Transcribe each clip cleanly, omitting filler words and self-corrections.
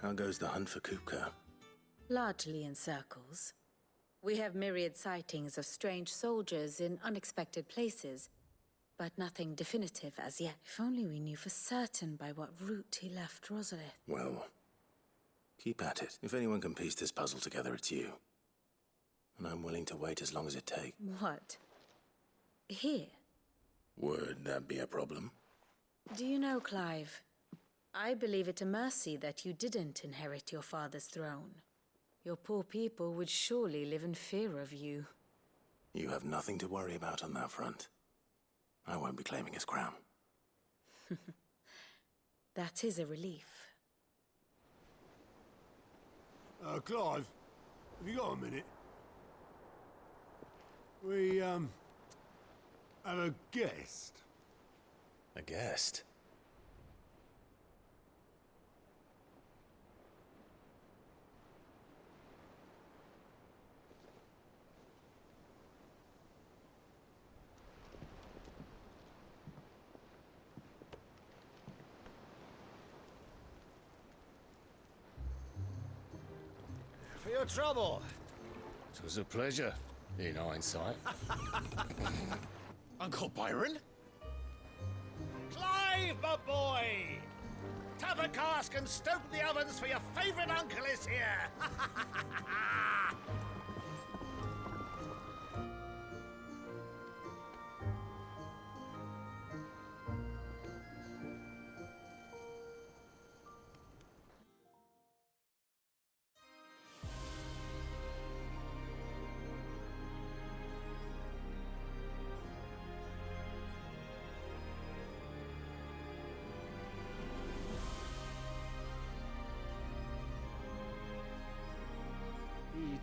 How goes the hunt for Kupka? Largely in circles. We have myriad sightings of strange soldiers in unexpected places, but nothing definitive as yet. If only we knew for certain by what route he left Rosalith. Well, keep at it. If anyone can piece this puzzle together, it's you. And I'm willing to wait as long as it takes. What? Here? Would that be a problem? Do you know, Clive, I believe it a mercy that you didn't inherit your father's throne. Your poor people would surely live in fear of you. You have nothing to worry about on that front. I won't be claiming his crown. That is a relief. Clive, have you got a minute? We, have a guest. A guest? For your trouble. It was a pleasure, in hindsight. Uncle Byron? Clive, my boy! Tap a cask and stoke the ovens, for your favorite uncle is here!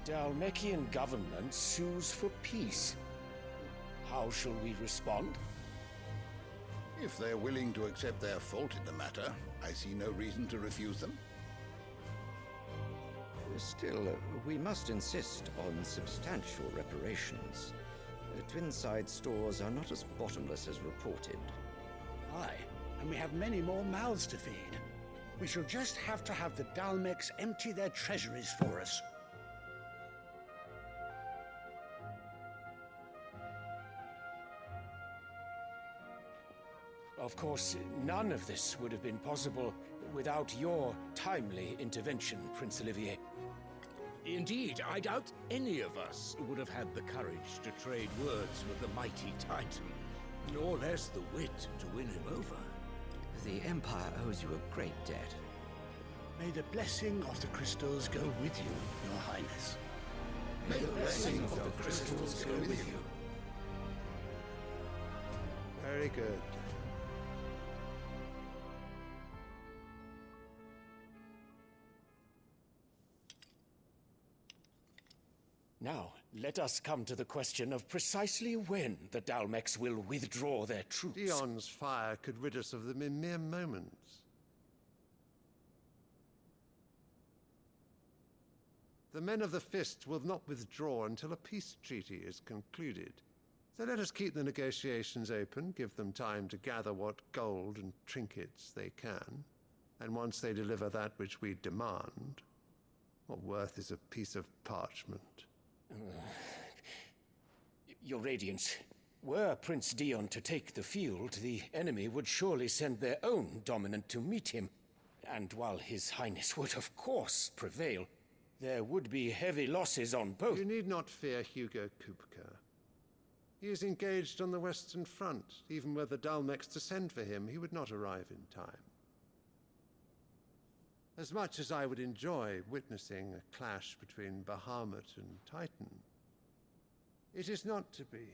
The Dalmekian government sues for peace. How shall we respond? If they're willing to accept their fault in the matter, I see no reason to refuse them. Still, we must insist on substantial reparations. Twinside stores are not as bottomless as reported. Aye, and we have many more mouths to feed. We shall just have to have the Dalmeks empty their treasuries for us. Of course, none of this would have been possible without your timely intervention, Prince Olivier. Indeed, I doubt any of us would have had the courage to trade words with the mighty Titan, nor less the wit to win him over. The Empire owes you a great debt. May the blessing of the crystals go with you, Your Highness. May the blessing of the crystals go with you. Very good. Now, let us come to the question of precisely when the Dalmeks will withdraw their troops. Dion's fire could rid us of them in mere moments. The men of the Fist will not withdraw until a peace treaty is concluded. So let us keep the negotiations open, give them time to gather what gold and trinkets they can. And once they deliver that which we demand, what worth is a piece of parchment? Your Radiance, were Prince Dion to take the field, the enemy would surely send their own dominant to meet him. And while His Highness would of course prevail, there would be heavy losses on both. You need not fear Hugo Kupka. He is engaged on the Western Front. Even were the Dalmeks to send for him, he would not arrive in time. As much as I would enjoy witnessing a clash between Bahamut and Titan, it is not to be.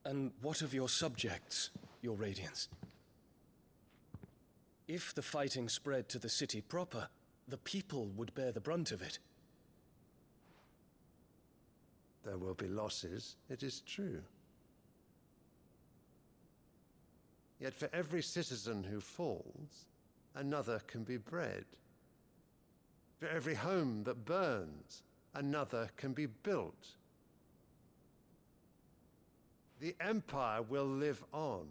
And what of your subjects, Your Radiance? If the fighting spread to the city proper, the people would bear the brunt of it. There will be losses, it is true. Yet for every citizen who falls, another can be bred. For every home that burns, another can be built. The Empire will live on.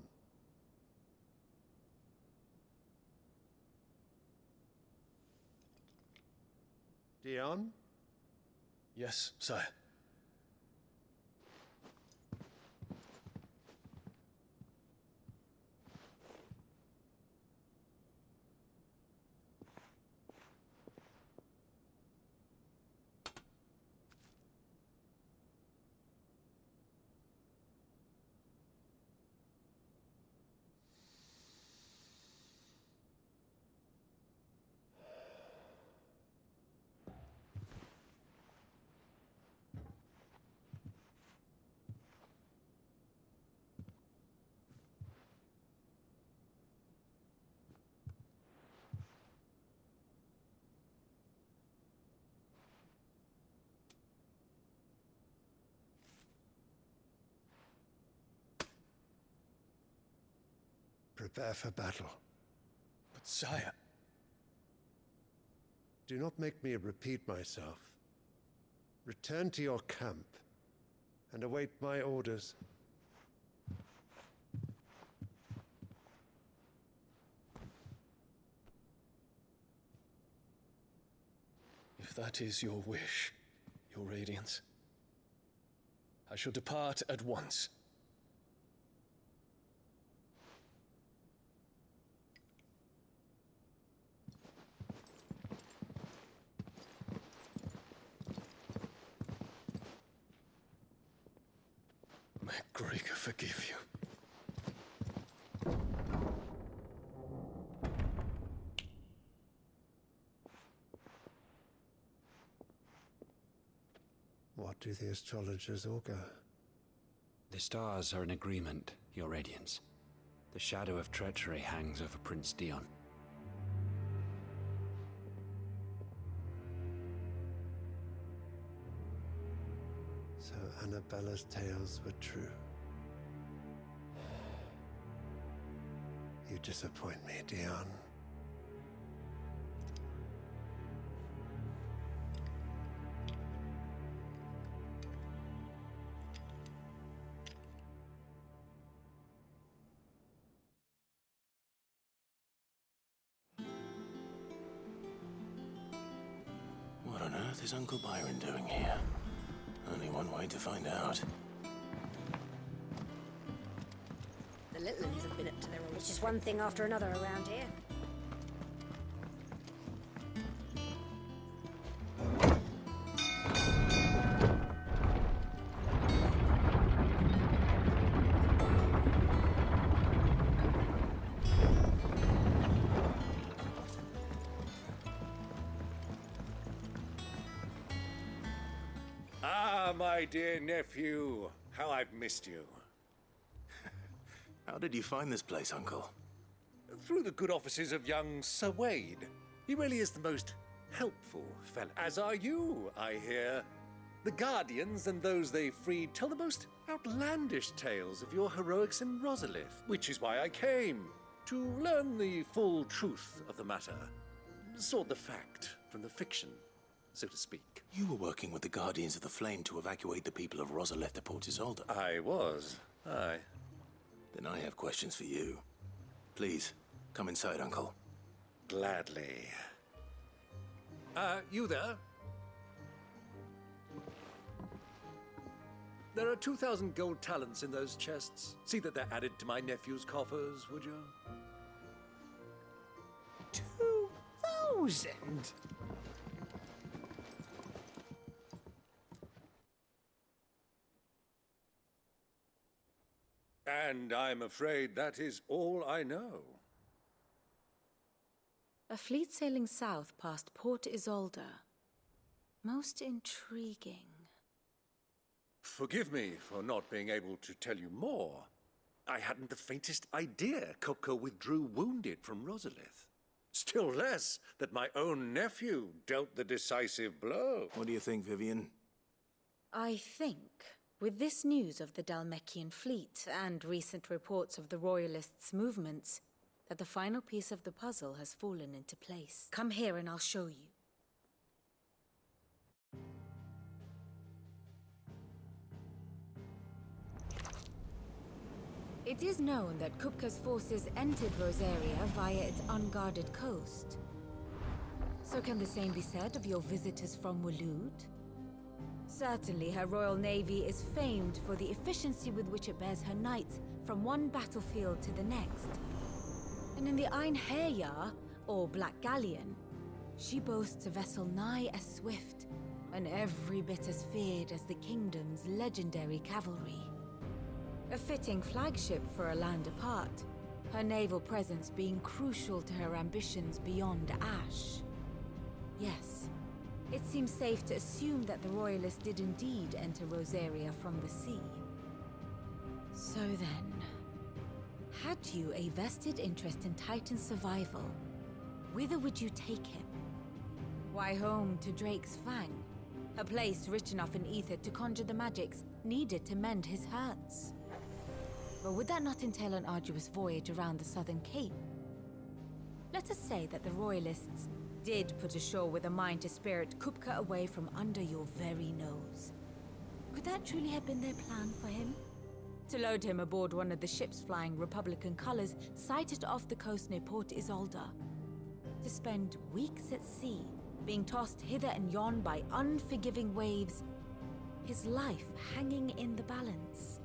Dion? Yes, sire. Prepare for battle. But sire... Do not make me repeat myself. Return to your camp and await my orders. If that is your wish, Your Radiance, I shall depart at once. May Gregor forgive you. What do the astrologers augur? The stars are in agreement, Your Radiance. The shadow of treachery hangs over Prince Dion. So Annabella's tales were true. You disappoint me, Dion. What on earth is Uncle Byron doing here? Only one way to find out. The little ones have been up to their old. It's just one thing after another around here. My dear nephew, how I've missed you. How did you find this place, Uncle? Through the good offices of young Sir Wade. He really is the most helpful fellow. As are you, I hear. The Guardians and those they freed tell the most outlandish tales of your heroics in Rosalith, which is why I came, to learn the full truth of the matter. Sort the fact from the fiction, so to speak. You were working with the Guardians of the Flame to evacuate the people of Rosalith to Port Isolde. I was. Aye. Then I have questions for you. Please, come inside, Uncle. Gladly. You there? There are 2,000 gold talents in those chests. See that they're added to my nephew's coffers, would you? 2,000? And I'm afraid that is all I know. A fleet sailing south past Port Isolde. Most intriguing. Forgive me for not being able to tell you more. I hadn't the faintest idea Kupka withdrew wounded from Rosalith. Still less that my own nephew dealt the decisive blow. What do you think, Vivian? I think, with this news of the Dhalmekian fleet and recent reports of the Royalists' movements, that the final piece of the puzzle has fallen into place. Come here and I'll show you. It is known that Kupka's forces entered Rosaria via its unguarded coast. So can the same be said of your visitors from Waloed? Certainly, her royal navy is famed for the efficiency with which it bears her knights from one battlefield to the next. And in the Einherjar, or Black Galleon, she boasts a vessel nigh as swift and every bit as feared as the kingdom's legendary cavalry. A fitting flagship for a land apart, her naval presence being crucial to her ambitions beyond Ash. Yes, it seems safe to assume that the Royalists did indeed enter Rosaria from the sea. So then, had you a vested interest in Titan's survival, whither would you take him? Why, home to Drake's Fang, a place rich enough in ether to conjure the magics needed to mend his hurts. But would that not entail an arduous voyage around the southern cape? Let us say that the Royalists did put ashore with a mind to spirit Kupka away from under your very nose. Could that truly have been their plan for him? To load him aboard one of the ships flying Republican colors sighted off the coast near Port Isolde? To spend weeks at sea, being tossed hither and yon by unforgiving waves, his life hanging in the balance?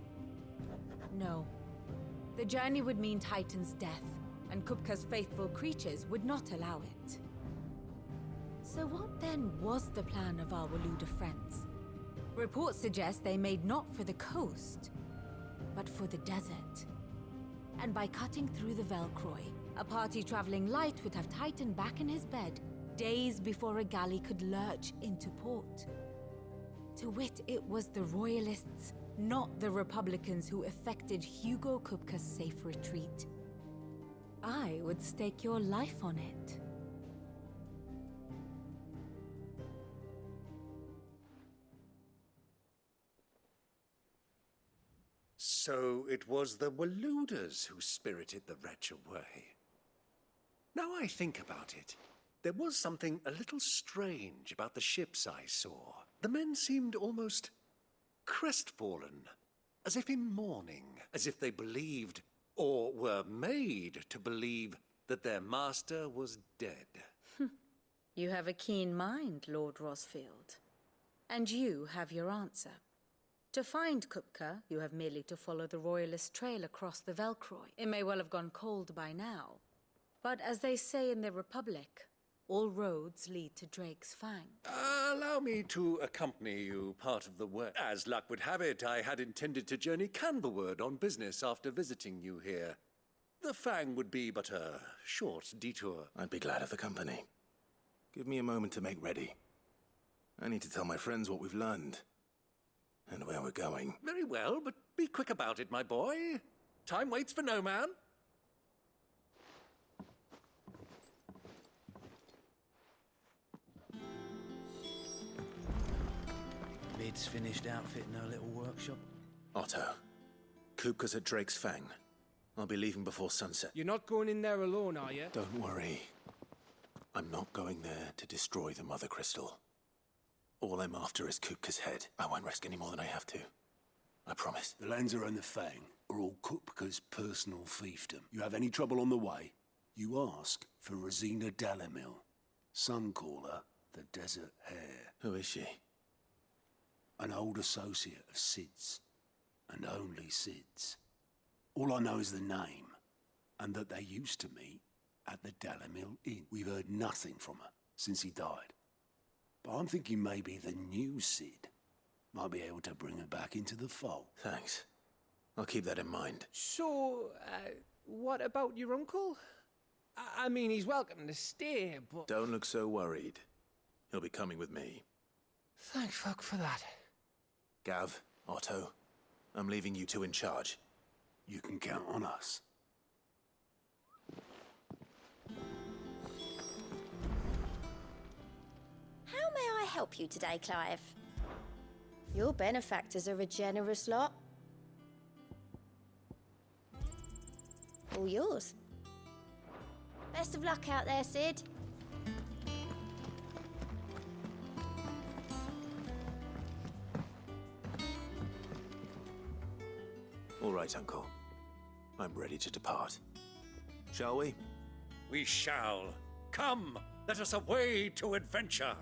No. The journey would mean Titan's death, and Kupka's faithful creatures would not allow it. So what then was the plan of our Waluda friends? Reports suggest they made not for the coast, but for the desert. And by cutting through the Velcroy, a party traveling light would have Titan back in his bed days before a galley could lurch into port. To wit, it was the Royalists, not the Republicans, who effected Hugo Kupka's safe retreat. I would stake your life on it. So it was the Waludas who spirited the wretch away. Now I think about it, there was something a little strange about the ships I saw. The men seemed almost crestfallen, as if in mourning, as if they believed, or were made to believe, that their master was dead. You have a keen mind, Lord Rosfield. And you have your answer. To find Kupka, you have merely to follow the Royalist trail across the Velcroy. It may well have gone cold by now, but as they say in the Republic, all roads lead to Drake's Fang. Allow me to accompany you part of the way. As luck would have it, I had intended to journey Canberward on business after visiting you here. The Fang would be but a short detour. I'd be glad of the company. Give me a moment to make ready. I need to tell my friends what we've learned. And where we're going. Very well, but be quick about it, my boy. Time waits for no man. Mid's finished outfitting her little workshop. Otto, Kupka's at Drake's Fang. I'll be leaving before sunset. You're not going in there alone, are you? Don't worry. I'm not going there to destroy the Mother Crystal. All I'm after is Kupka's head. I won't risk any more than I have to. I promise. The Lancer and the Fang are all Kupka's personal fiefdom. You have any trouble on the way, you ask for Rosina Dalamil. Some call her the Desert Hare. Who is she? An old associate of Sid's, and only Sid's. All I know is the name, and that they used to meet at the Dalamil Inn. We've heard nothing from her since he died. But I'm thinking maybe the new Sid might be able to bring her back into the fold. Thanks. I'll keep that in mind. So, what about your uncle? I mean, he's welcome to stay, but... Don't look so worried. He'll be coming with me. Thank fuck for that. Gav, Otto, I'm leaving you two in charge. You can count on us. How may I help you today, Clive? Your benefactors are a generous lot. All yours. Best of luck out there, Sid. All right, Uncle. I'm ready to depart. Shall we? We shall. Come, Let us away to adventure.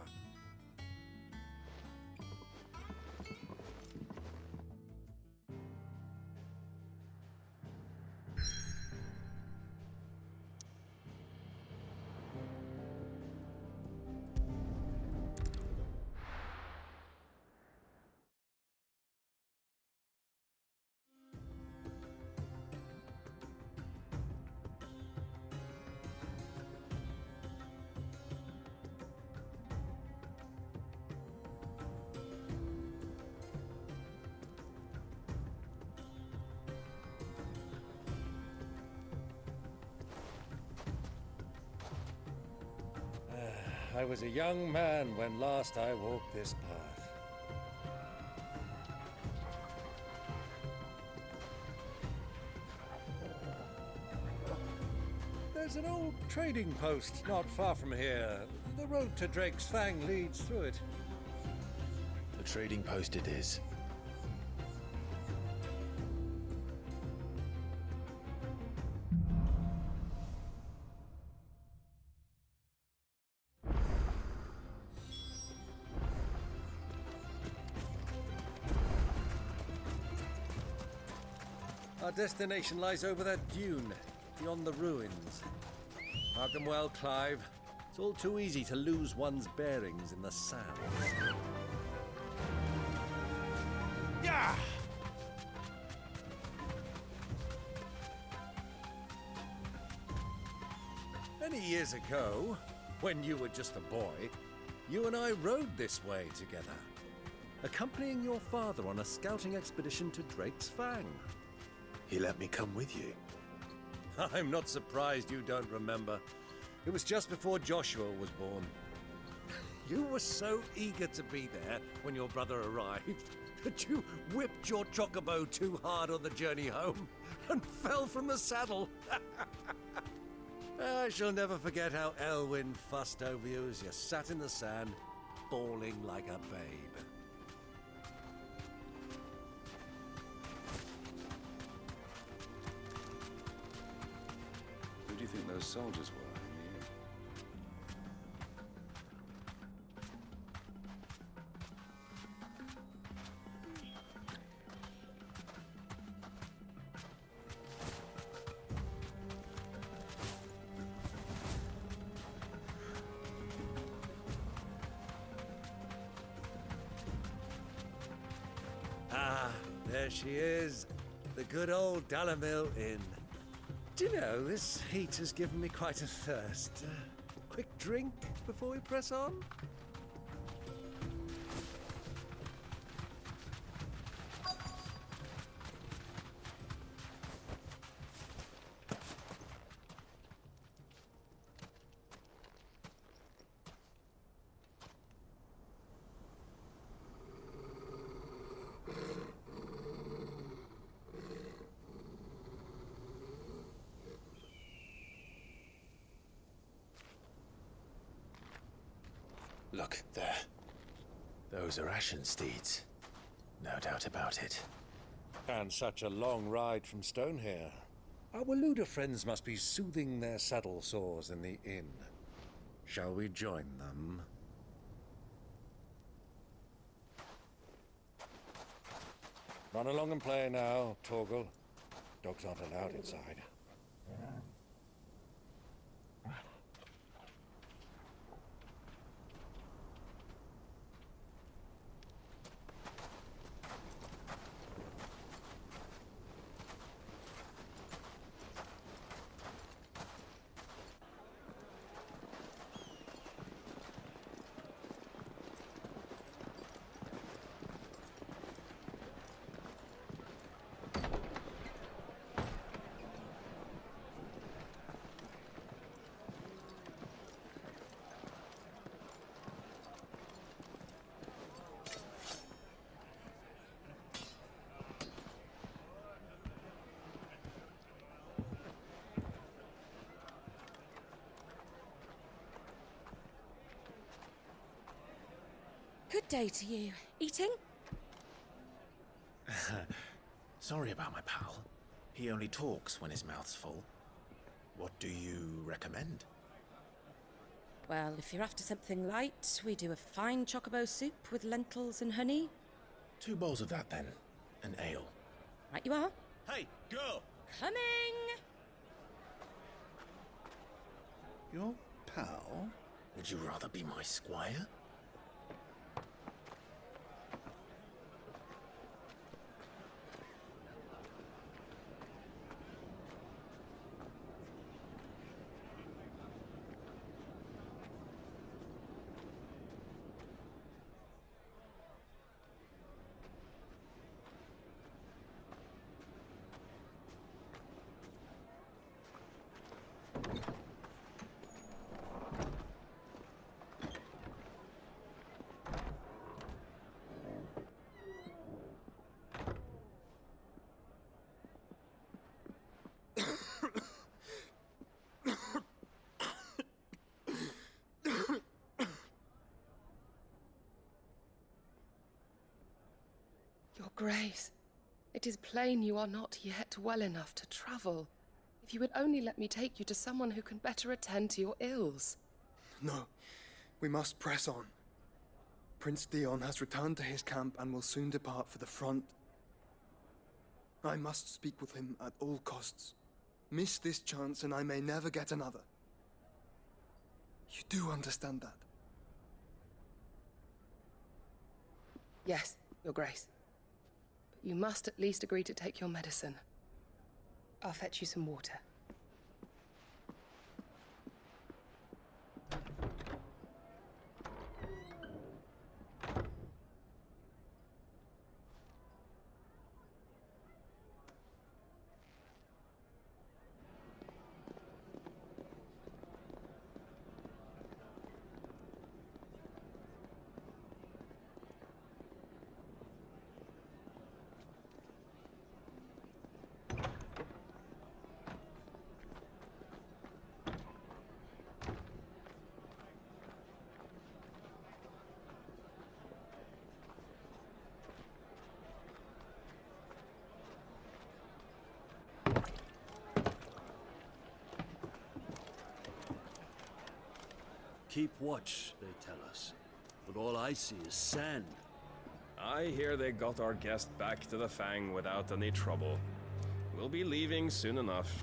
I was a young man when last I walked this path. There's an old trading post not far from here. The road to Drake's Fang leads through it. The trading post it is. Our destination lies over that dune, beyond the ruins. Mark them well, Clive. It's all too easy to lose one's bearings in the sand. Yeah! Many years ago, when you were just a boy, you and I rode this way together, accompanying your father on a scouting expedition to Drake's Fang. He let me come with you. I'm not surprised you don't remember. It was just before Joshua was born. You were so eager to be there when your brother arrived that you whipped your chocobo too hard on the journey home and fell from the saddle. I shall never forget how Elwyn fussed over you as you sat in the sand, bawling like a babe. Who do you think those soldiers were? Ah, there she is. The good old Dalamil Inn. Do you know, this heat has given me quite a thirst. Quick drink before we press on? Look, there. Those are Ashen steeds. No doubt about it. And such a long ride from Stonehair. Our Waluda friends must be soothing their saddle sores in the inn. Shall we join them? Run along and play now, Torgal. Dogs aren't allowed inside. Good day to you. Eating? Sorry about my pal. He only talks when his mouth's full. What do you recommend? Well, if you're after something light, we do a fine chocobo soup with lentils and honey. 2 bowls of that, then. And ale. Right you are. Hey, girl! Coming! Your pal? Would you rather be my squire? Your Grace, it is plain you are not yet well enough to travel. If you would only let me take you to someone who can better attend to your ills. No, we must press on. Prince Dion has returned to his camp and will soon depart for the front. I must speak with him at all costs. Miss this chance and I may never get another. You do understand that? Yes, Your Grace. But you must at least agree to take your medicine. I'll fetch you some water. Keep watch, they tell us. But all I see is sand. I hear they got our guest back to the Fang without any trouble. We'll be leaving soon enough.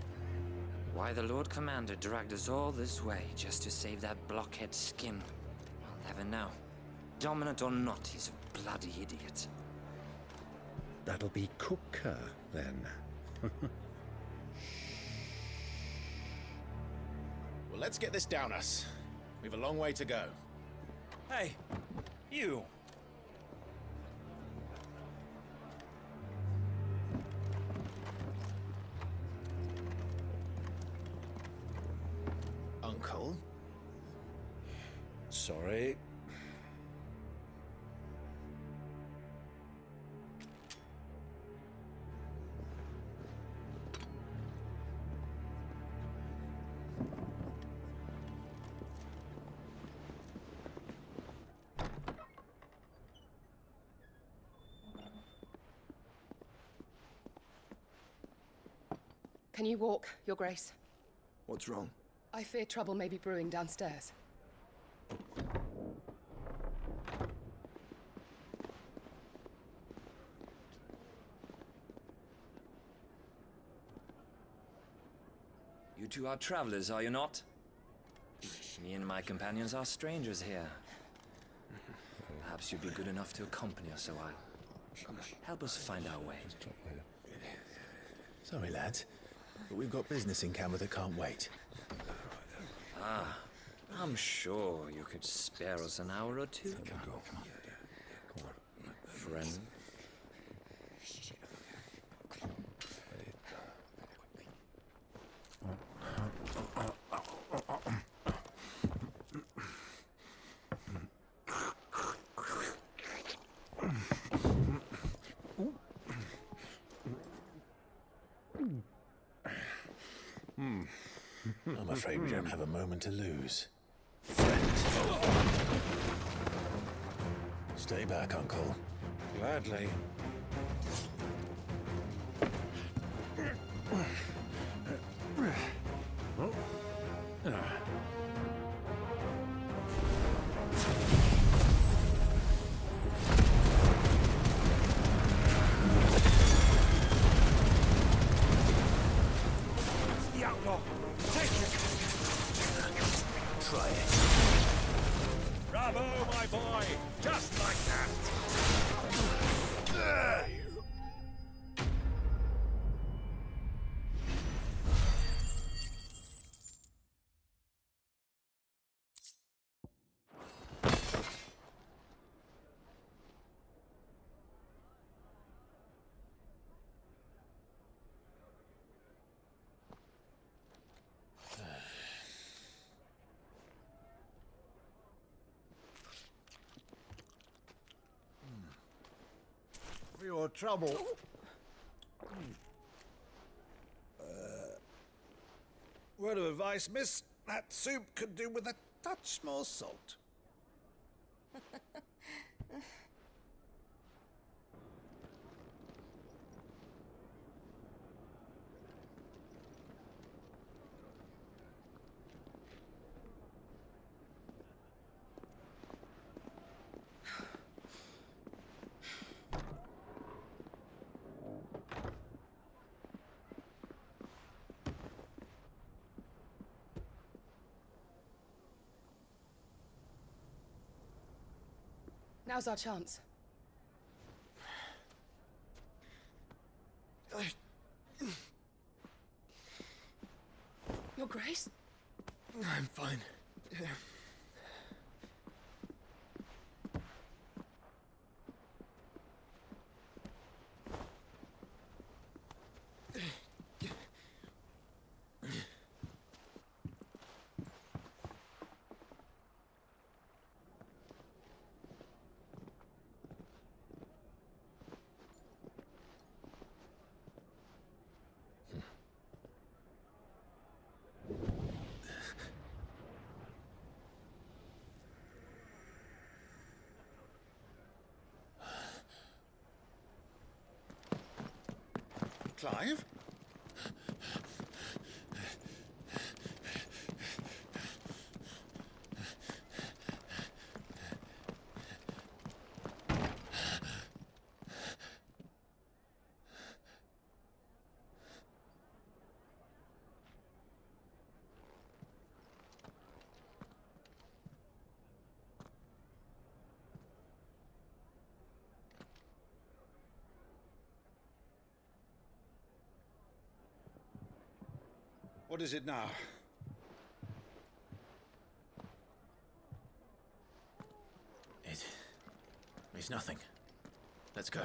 Why the Lord Commander dragged us all this way just to save that blockhead skin, I'll never know. Dominant or not, he's a bloody idiot. That'll be Cooker, then. Well, let's get this down us. We've a long way to go. Hey, you! Uncle? Sorry. Can you walk, Your Grace? What's wrong? I fear trouble may be brewing downstairs. You two are travelers, are you not? Me and my companions are strangers here. Perhaps you'd be good enough to accompany us a while. Help us find our way. Sorry, lads, but we've got business in camera that can't wait. Ah, I'm sure you could spare us an hour or two. Come on. Friend. I'm afraid we don't have a moment to lose. Stay back, Uncle. Gladly. No, take it! Try it. Bravo, my boy! Just like that! For your trouble. Word of advice, miss. That soup could do with a touch more salt. Now's our chance. Your Grace? I'm fine. Clive? What is it now? It's nothing. Let's go.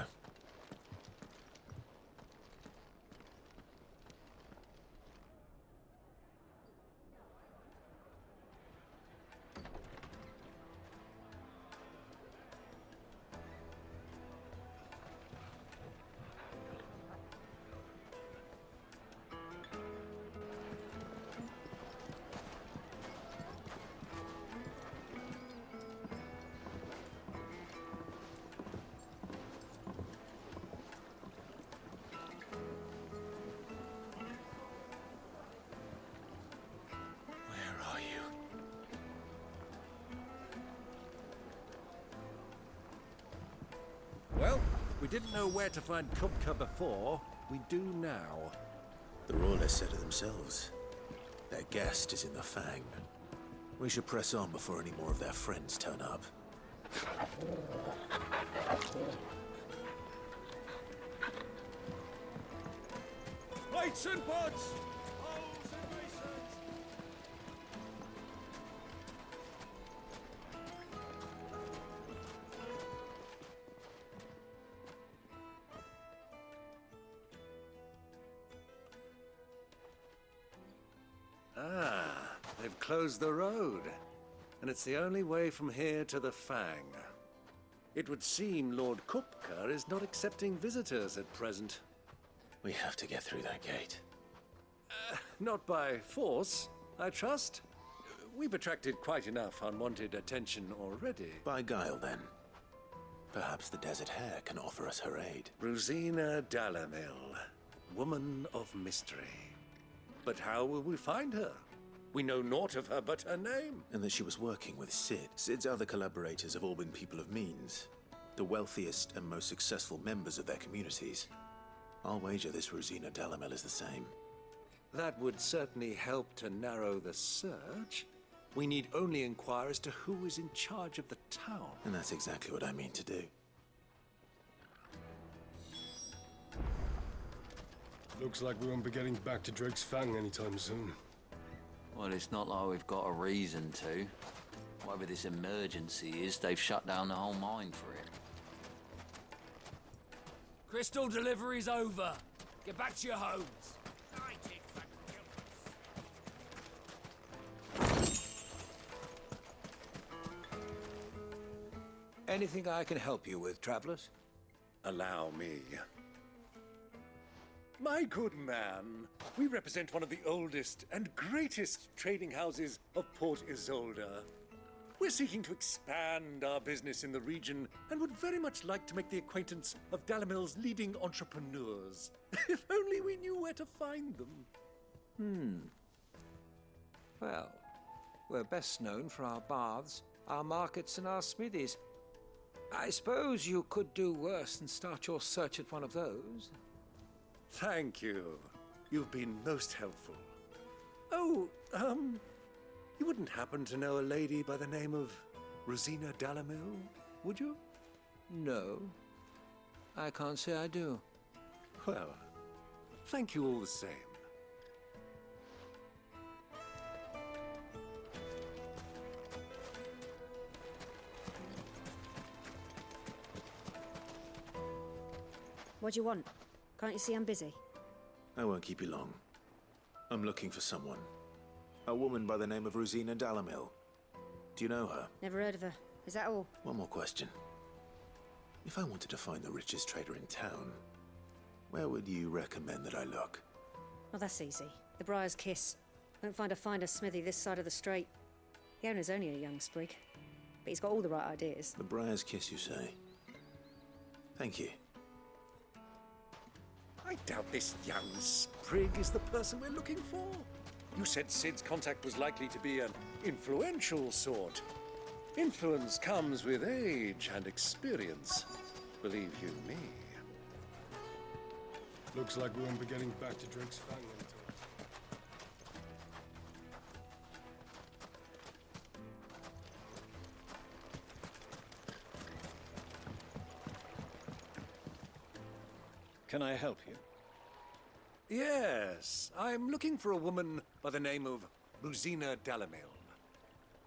Well, we didn't know where to find Kupka before. We do now. The Royalists said it themselves. Their guest is in the Fang. We should press on before any more of their friends turn up. Lights and pods! Ah, they've closed the road. And it's the only way from here to the Fang. It would seem Lord Kupka is not accepting visitors at present. We have to get through that gate. Not by force, I trust. We've attracted quite enough unwanted attention already. By guile, then. Perhaps the Desert Hare can offer us her aid. Rosina Dalamil, woman of mystery. But how will we find her? We know naught of her but her name. And that she was working with Sid. Sid's other collaborators have all been people of means. The wealthiest and most successful members of their communities. I'll wager this Rosina Dalamil is the same. That would certainly help to narrow the search. We need only inquire as to who is in charge of the town. And that's exactly what I mean to do. Looks like we won't be getting back to Drake's Fang anytime soon. Well, it's not like we've got a reason to. Whatever this emergency is, they've shut down the whole mine for it. Crystal delivery's over. Get back to your homes. Anything I can help you with, travelers? Allow me. My good man, we represent one of the oldest and greatest trading houses of Port Isolde. We're seeking to expand our business in the region and would very much like to make the acquaintance of Dalamil's leading entrepreneurs. If only we knew where to find them. Well, we're best known for our baths, our markets, and our smithies. I suppose you could do worse than start your search at one of those. Thank you. You've been most helpful. Oh, you wouldn't happen to know a lady by the name of Rosina Dalamil, would you? No. I can't say I do. Well, thank you all the same. What do you want? Can't you see I'm busy? I won't keep you long. I'm looking for someone. A woman by the name of Rosina Dalamil. Do you know her? Never heard of her. Is that all? One more question. If I wanted to find the richest trader in town, where would you recommend that I look? Oh, that's easy. The Briar's Kiss. Won't find a finer smithy this side of the strait. The owner's only a young sprig, but he's got all the right ideas. The Briar's Kiss, you say? Thank you. I doubt this young sprig is the person we're looking for. You said Sid's contact was likely to be an influential sort. Influence comes with age and experience, believe you me. Looks like we won't be getting back to Drake's Fang anytime. Can I help you? Yes, I'm looking for a woman by the name of Rosina Dalamil.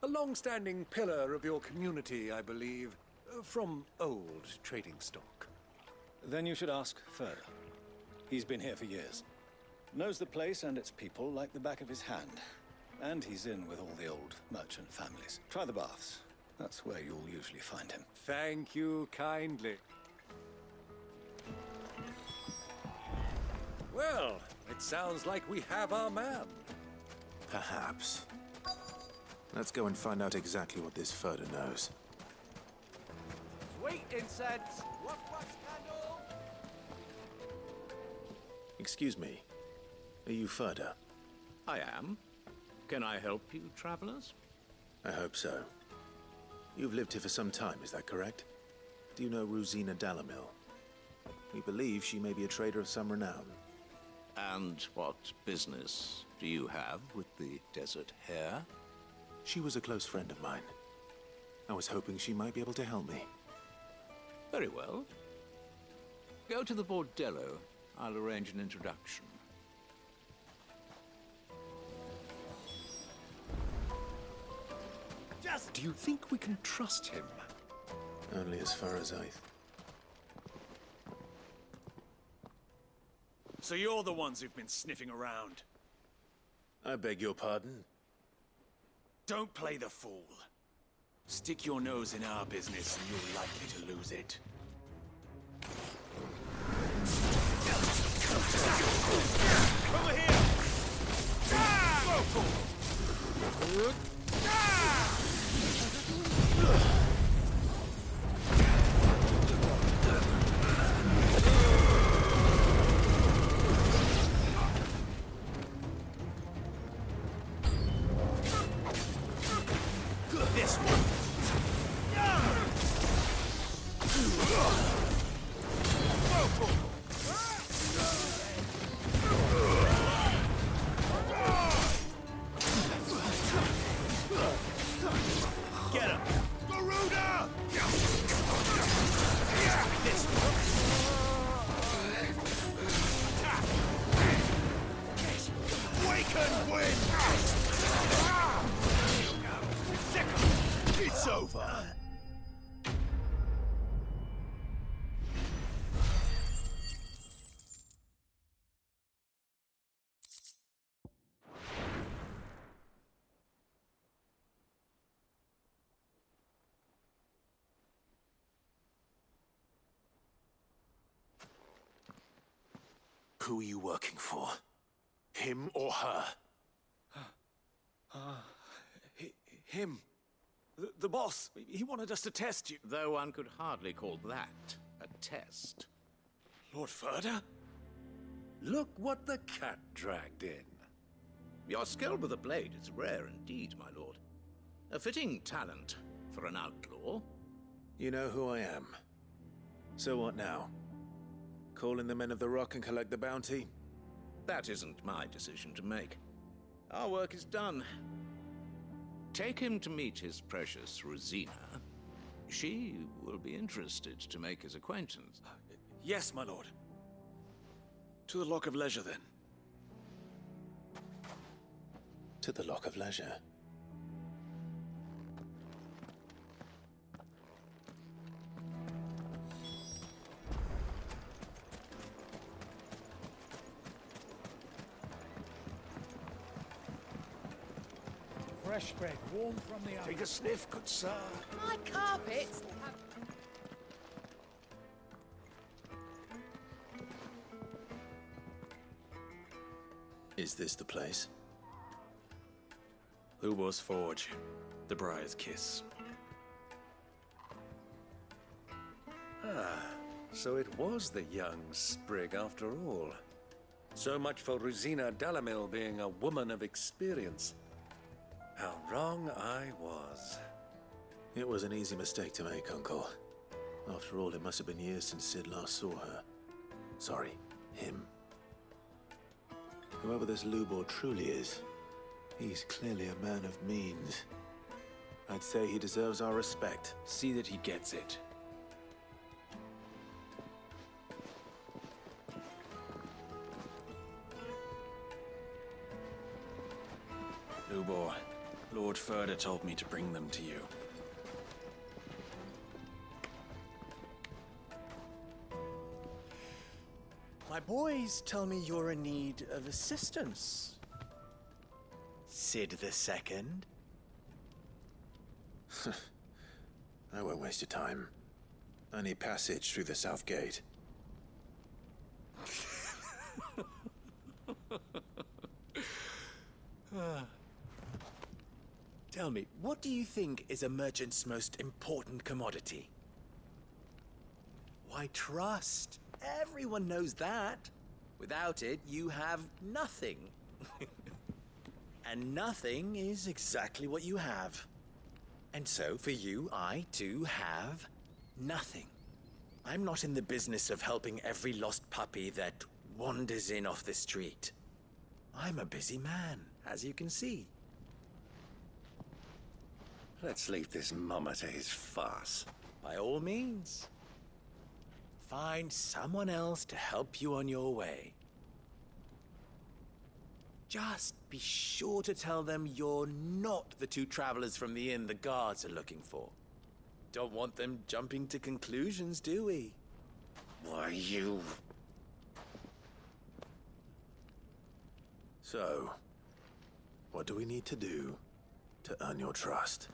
A long-standing pillar of your community, I believe, from old trading stock. Then you should ask further. He's been here for years. Knows the place and its people like the back of his hand. And he's in with all the old merchant families. Try the baths. That's where you'll usually find him. Thank you kindly. Well, it sounds like we have our man. Perhaps. Let's go and find out exactly what this Furder knows. Sweet incense! Wax candle! Excuse me. Are you Furder? I am. Can I help you, travelers? I hope so. You've lived here for some time, is that correct? Do you know Rosina Dalamil? We believe she may be a trader of some renown. And what business do you have with the Desert Hare? She was a close friend of mine. I was hoping she might be able to help me. Very well. Go to the bordello. I'll arrange an introduction. Do you think we can trust him? Only as far as I... So you're the ones who've been sniffing around. I beg your pardon? Don't play the fool. Stick your nose in our business and you're likely to lose it. Over here! This one. Who are you working for? Him or her? Him. The boss. He wanted us to test you. Though one could hardly call that a test. Lord Ferda? Look what the cat dragged in. Your skill with the blade is rare indeed, my lord. A fitting talent for an outlaw. You know who I am. So what now? Call in the Men of the Rock and collect the bounty? That isn't my decision to make. Our work is done. Take him to meet his precious Rosina. She will be interested to make his acquaintance. Yes, my lord. To the Lock of Leisure, then. To the Lock of Leisure. Fresh bread, warm from the oven. Take a sniff, good sir. My carpets have... Is this the place? Lubo's Forge. The Briar's Kiss. Ah, so it was the young sprig after all. So much for Rosina Dalamil being a woman of experience. How wrong I was. It was an easy mistake to make, Uncle. After all, it must have been years since Sid last saw her. Sorry, him. Whoever this Lubor truly is, he's clearly a man of means. I'd say he deserves our respect. See that he gets it. Lubor, Lord Ferda told me to bring them to you. My boys tell me you're in need of assistance. Sid II? I won't waste your time. I need passage through the south gate. Tell me, what do you think is a merchant's most important commodity? Why, trust. Everyone knows that. Without it, you have nothing. And nothing is exactly what you have. And so, for you, I, too, have nothing. I'm not in the business of helping every lost puppy that wanders in off the street. I'm a busy man, as you can see. Let's leave this mummer to his farce. By all means. Find someone else to help you on your way. Just be sure to tell them you're not the two travelers from the inn the guards are looking for. Don't want them jumping to conclusions, do we? Why, you... So, what do we need to do to earn your trust?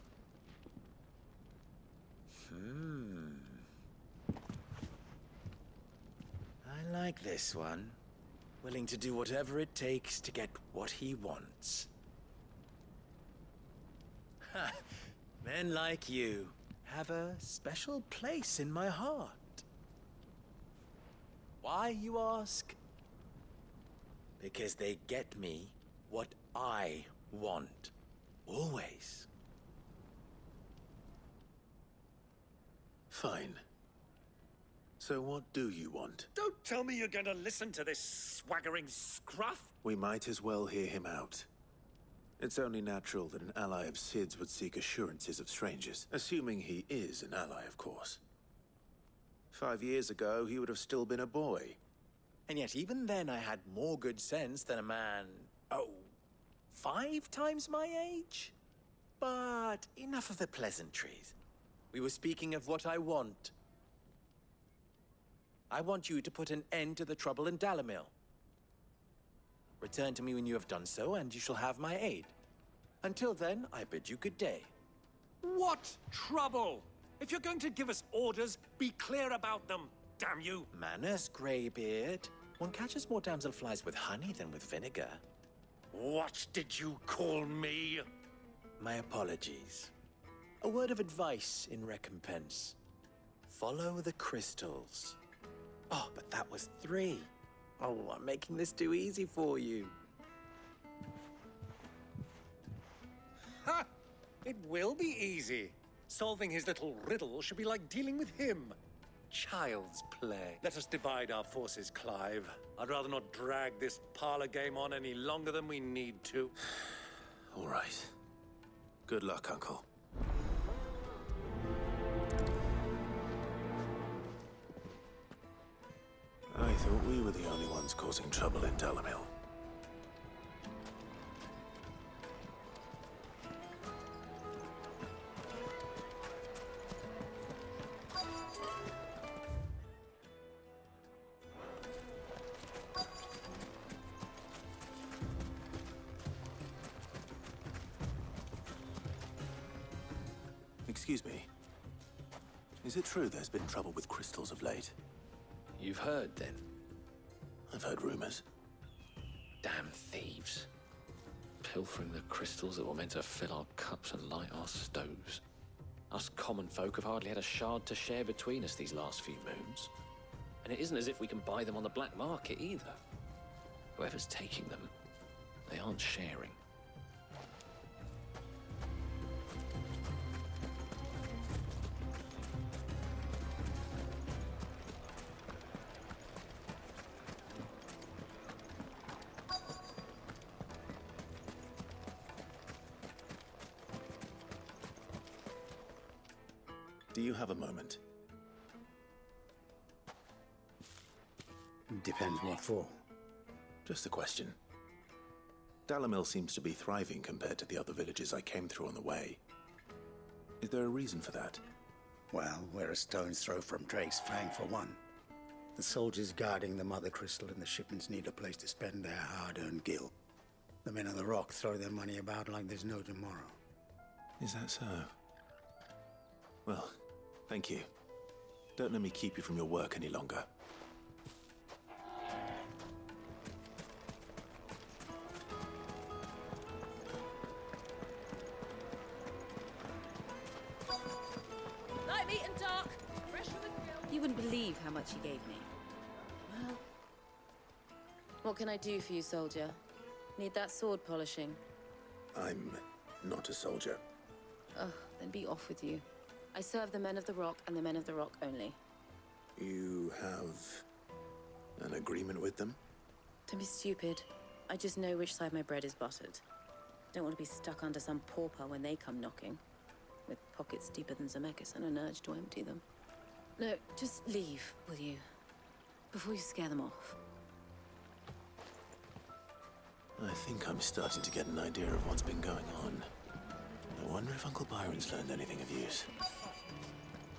I like this one. Willing to do whatever it takes to get what he wants. Ha! Men like you have a special place in my heart. Why, you ask? Because they get me what I want. Always. Fine. So what do you want? Don't tell me you're gonna listen to this swaggering scruff! We might as well hear him out. It's only natural that an ally of Sid's would seek assurances of strangers, assuming he is an ally, of course. 5 years ago, he would have still been a boy. And yet even then I had more good sense than a man, 5 times my age? But enough of the pleasantries. We were speaking of what I want. I want you to put an end to the trouble in Dalamil. Return to me when you have done so, and you shall have my aid. Until then, I bid you good day. What trouble? If you're going to give us orders, be clear about them, damn you! Manners, Greybeard. One catches more damselflies with honey than with vinegar. What did you call me? My apologies. A word of advice in recompense. Follow the crystals. Oh, but that was 3. Oh, I'm making this too easy for you. Ha! It will be easy. Solving his little riddle should be like dealing with him. Child's play. Let us divide our forces, Clive. I'd rather not drag this parlor game on any longer than we need to. All right. Good luck, Uncle. I thought we were the only ones causing trouble in Dalamil. Excuse me. Is it true there's been trouble with crystals of late? You've heard, then? I've heard rumors. Damn thieves. Pilfering the crystals that were meant to fill our cups and light our stoves. Us common folk have hardly had a shard to share between us these last few moons. And it isn't as if we can buy them on the black market either. Whoever's taking them, they aren't sharing. Do you have a moment? Depends what for. Just a question. Dalamil seems to be thriving compared to the other villages I came through on the way. Is there a reason for that? Well, we're a stone's throw from Drake's Fang for one. The soldiers guarding the Mother Crystal and the shipments need a place to spend their hard-earned gil. The men of the Rock throw their money about like there's no tomorrow. Is that so? Well, thank you. Don't let me keep you from your work any longer. Light meat and dark. Fresh from the grill. You wouldn't believe how much he gave me. Well, what can I do for you, soldier? Need that sword polishing? I'm not a soldier. Ugh, then be off with you. I serve the men of the Rock and the men of the Rock only. You have an agreement with them? Don't be stupid. I just know which side my bread is buttered. Don't want to be stuck under some pauper when they come knocking, with pockets deeper than Zemeckis and an urge to empty them. No, just leave, will you? Before you scare them off. I think I'm starting to get an idea of what's been going on. I wonder if Uncle Byron's learned anything of use.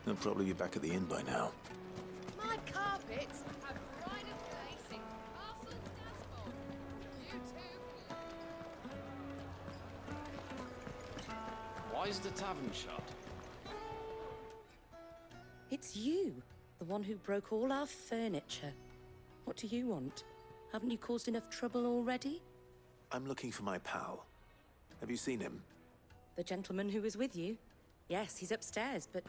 He'll probably be back at the inn by now. My carpets have pride of place in Castle Dasmore. You two. Why is the tavern shut? It's you, the one who broke all our furniture. What do you want? Haven't you caused enough trouble already? I'm looking for my pal. Have you seen him? The gentleman who was with you? Yes, he's upstairs, but...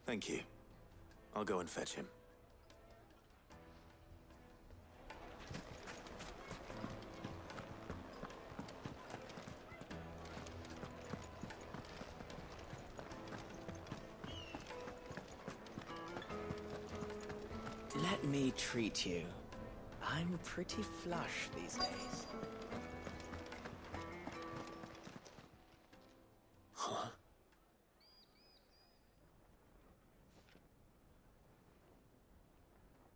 Thank you. I'll go and fetch him. Let me treat you. I'm pretty flush these days. Huh?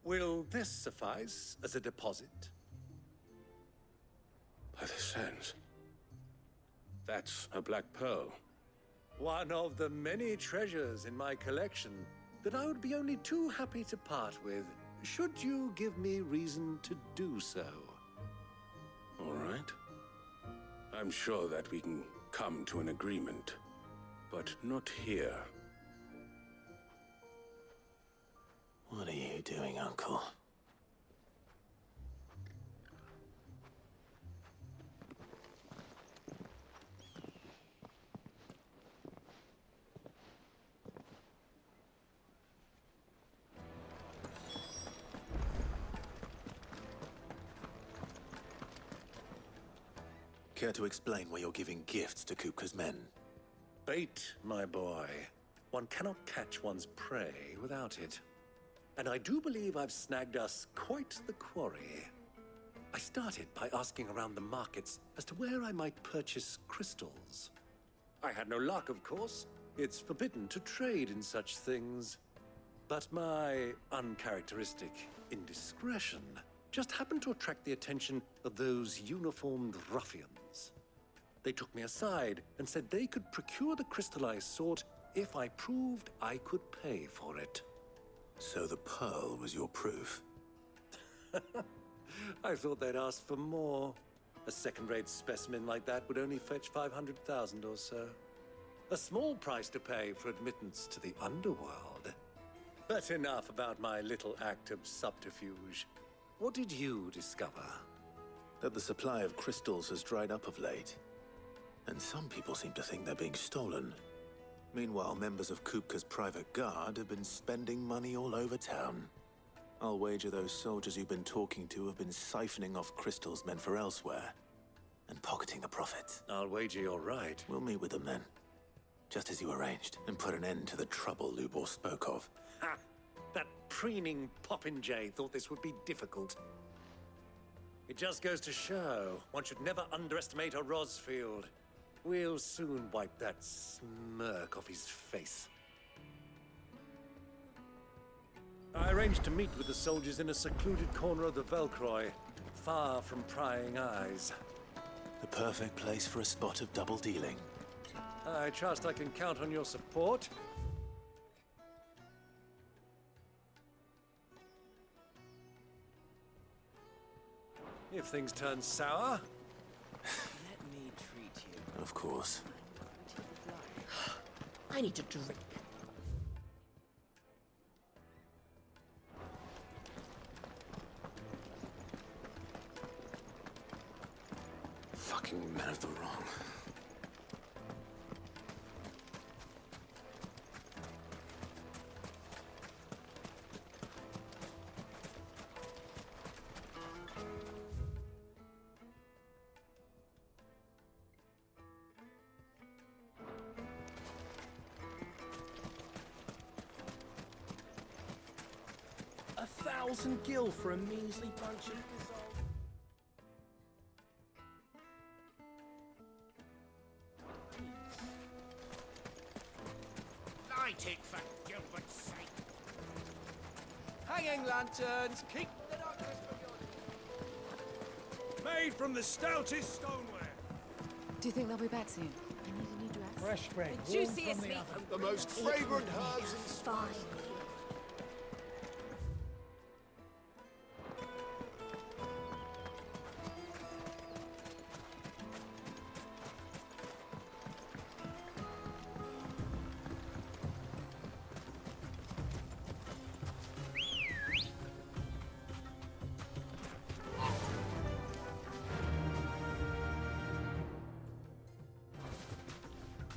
Will this suffice as a deposit? By the sands. That's a black pearl. One of the many treasures in my collection that I would be only too happy to part with, should you give me reason to do so. All right. I'm sure that we can come to an agreement, but not here. What are you doing, Uncle? Care to explain why you're giving gifts to Kupka's men? Bait, my boy. One cannot catch one's prey without it. And I do believe I've snagged us quite the quarry. I started by asking around the markets as to where I might purchase crystals. I had no luck, of course. It's forbidden to trade in such things. But my uncharacteristic indiscretion just happened to attract the attention of those uniformed ruffians. They took me aside and said they could procure the crystal I sought if I proved I could pay for it. So the pearl was your proof? I thought they'd ask for more. A second-rate specimen like that would only fetch 500,000 or so. A small price to pay for admittance to the underworld. But enough about my little act of subterfuge. What did you discover? That the supply of crystals has dried up of late. And some people seem to think they're being stolen. Meanwhile, members of Kupka's private guard have been spending money all over town. I'll wager those soldiers you've been talking to have been siphoning off crystals meant for elsewhere, and pocketing the profits. I'll wager you're right. We'll meet with them then, just as you arranged, and put an end to the trouble Lubor spoke of. Ha! That preening popinjay thought this would be difficult. It just goes to show one should never underestimate a Rosfield. We'll soon wipe that smirk off his face. I arranged to meet with the soldiers in a secluded corner of the Velcroy, far from prying eyes. The perfect place for a spot of double dealing. I trust I can count on your support. If things turn sour. Let me treat you. Of course. I need a drink. Fucking men of the wrong. A 1,000 gil for a measly bunch of dissolved. Light it, for Gilbert's sake! Hanging lanterns, keep the darkness from your... Made from the stoutest stoneware. Do you think they'll be back soon? I need a new dress. Fresh bread. The juiciest meat. The most fragrant herbs in Fine.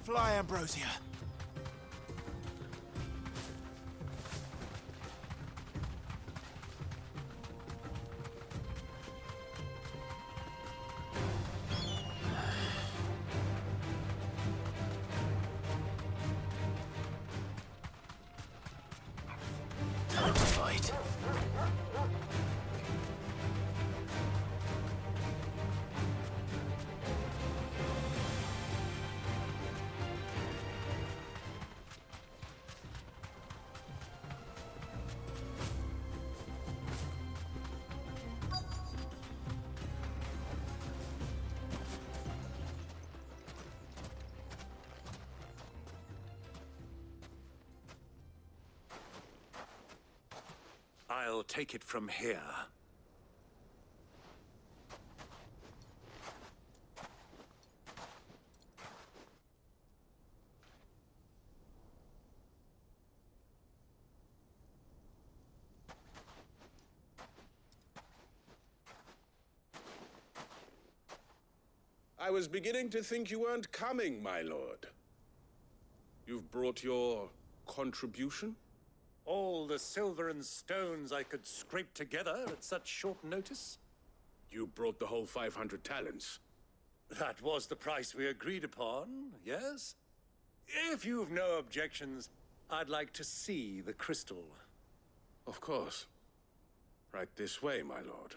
Fly, Ambrosia. Time to fight. I'll take it from here. I was beginning to think you weren't coming, my lord. You've brought your contribution? All the silver and stones I could scrape together at such short notice? You brought the whole 500 talents. That was the price we agreed upon, yes? If you've no objections, I'd like to see the crystal. Of course. Right this way, my lord.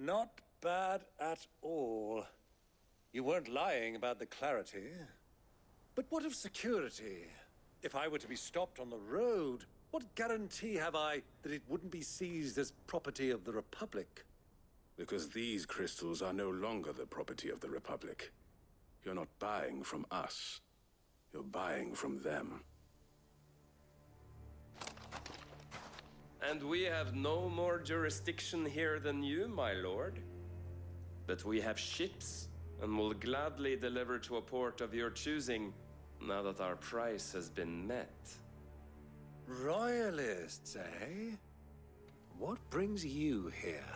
Not bad at all. You weren't lying about the clarity. But what of security? If I were to be stopped on the road, what guarantee have I that it wouldn't be seized as property of the Republic? Because these crystals are no longer the property of the Republic. You're not buying from us. You're buying from them. And we have no more jurisdiction here than you, my lord. But we have ships, and will gladly deliver to a port of your choosing, now that our price has been met. Royalists, eh? What brings you here?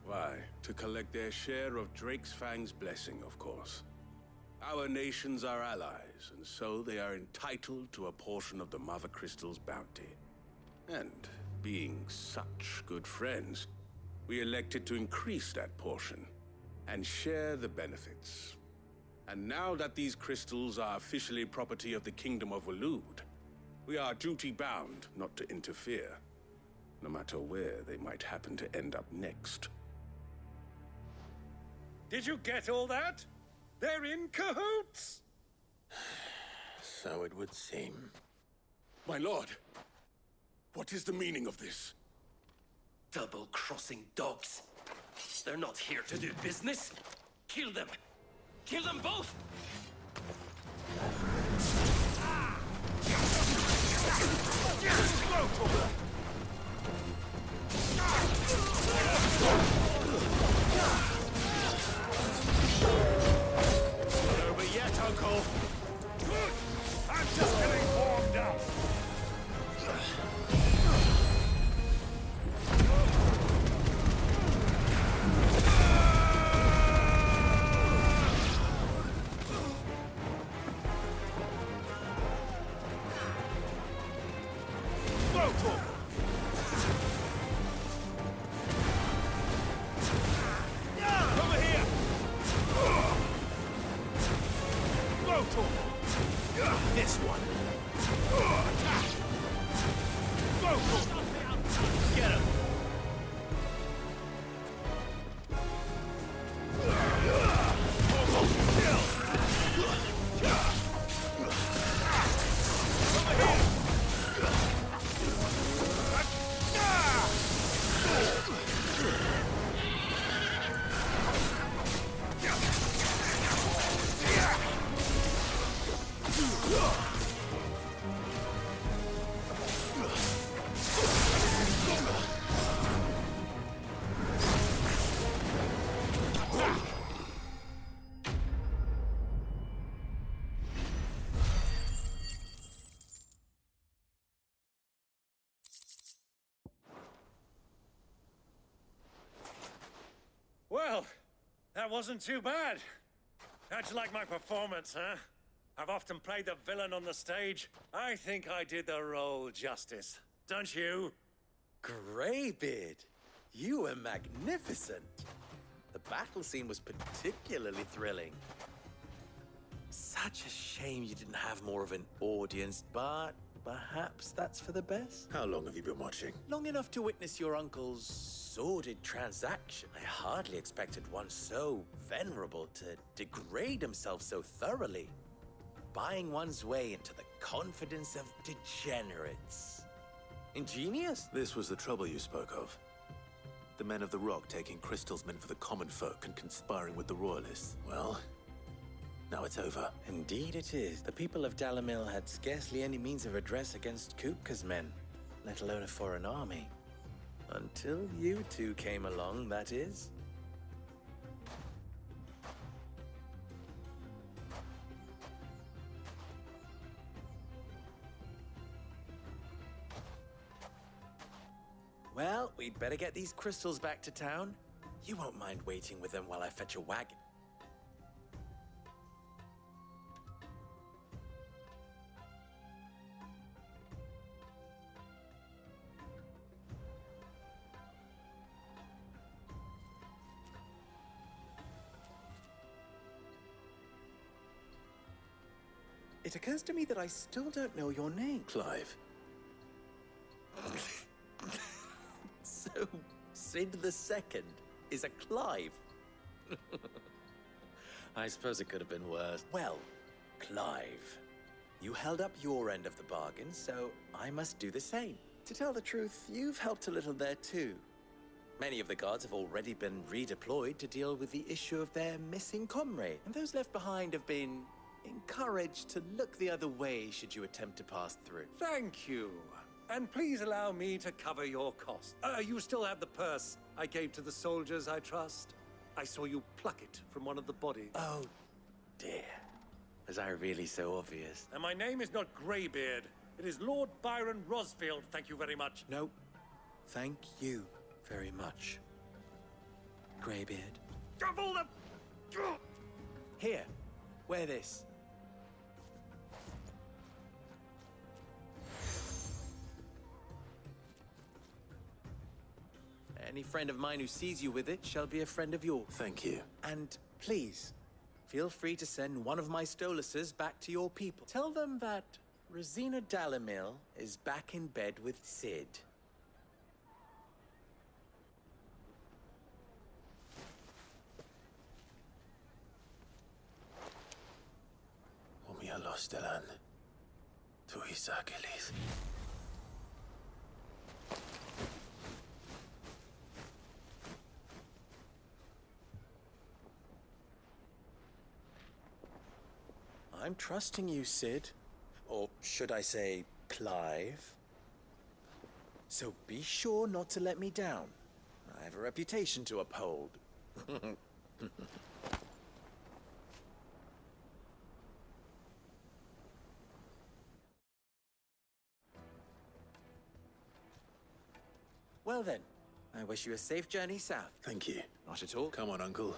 Why, to collect their share of Drake's Fang's blessing, of course. Our nations are allies, and so they are entitled to a portion of the Mother Crystal's bounty. And being such good friends, we elected to increase that portion and share the benefits. And now that these crystals are officially property of the Kingdom of Waloed, we are duty-bound not to interfere, no matter where they might happen to end up next. Did you get all that? They're in cahoots! So it would seem. My lord, what is the meaning of this? Double-crossing dogs. They're not here to do business. Kill them. Kill them both! Not over yet, Uncle. I'm just getting warmed up. This one. Get him. Well, that wasn't too bad. How'd you like my performance, huh? I've often played the villain on the stage. I think I did the role justice. Don't you? Greybeard, you were magnificent. The battle scene was particularly thrilling. Such a shame you didn't have more of an audience, but perhaps that's for the best. How long have you been watching? Long enough to witness your uncle's sordid transaction. I hardly expected one so venerable to degrade himself so thoroughly. Buying one's way into the confidence of degenerates. Ingenious? This was the trouble you spoke of. The men of the Rock taking crystals meant for the common folk and conspiring with the Royalists. Well, now it's over. Indeed it is. The people of Dalamil had scarcely any means of redress against Kupka's men, let alone a foreign army. Until you two came along, that is. Well, we'd better get these crystals back to town. You won't mind waiting with them while I fetch a wagon. It occurs to me that I still don't know your name. Clive. So, Sid the Second is a Clive. I suppose it could have been worse. Well, Clive, you held up your end of the bargain, so I must do the same. To tell the truth, you've helped a little there too. Many of the guards have already been redeployed to deal with the issue of their missing comrade, and those left behind have been encouraged to look the other way should you attempt to pass through. Thank you. And please allow me to cover your costs. You still have the purse I gave to the soldiers, I trust? I saw you pluck it from one of the bodies. Oh, dear. Was I really so obvious? And my name is not Greybeard. It is Lord Byron Rosfield, thank you very much. No, thank you very much, Greybeard. Double the... Here, wear this. Any friend of mine who sees you with it shall be a friend of yours. Thank you. And please, feel free to send one of my Stoluses back to your people. Tell them that Rosina Dalamil is back in bed with Sid. Umia lostelan. Tu isakelis. I'm trusting you, Sid. Or should I say, Clive? So be sure not to let me down. I have a reputation to uphold. Well then, I wish you a safe journey south. Thank you. Not at all. Come on, Uncle.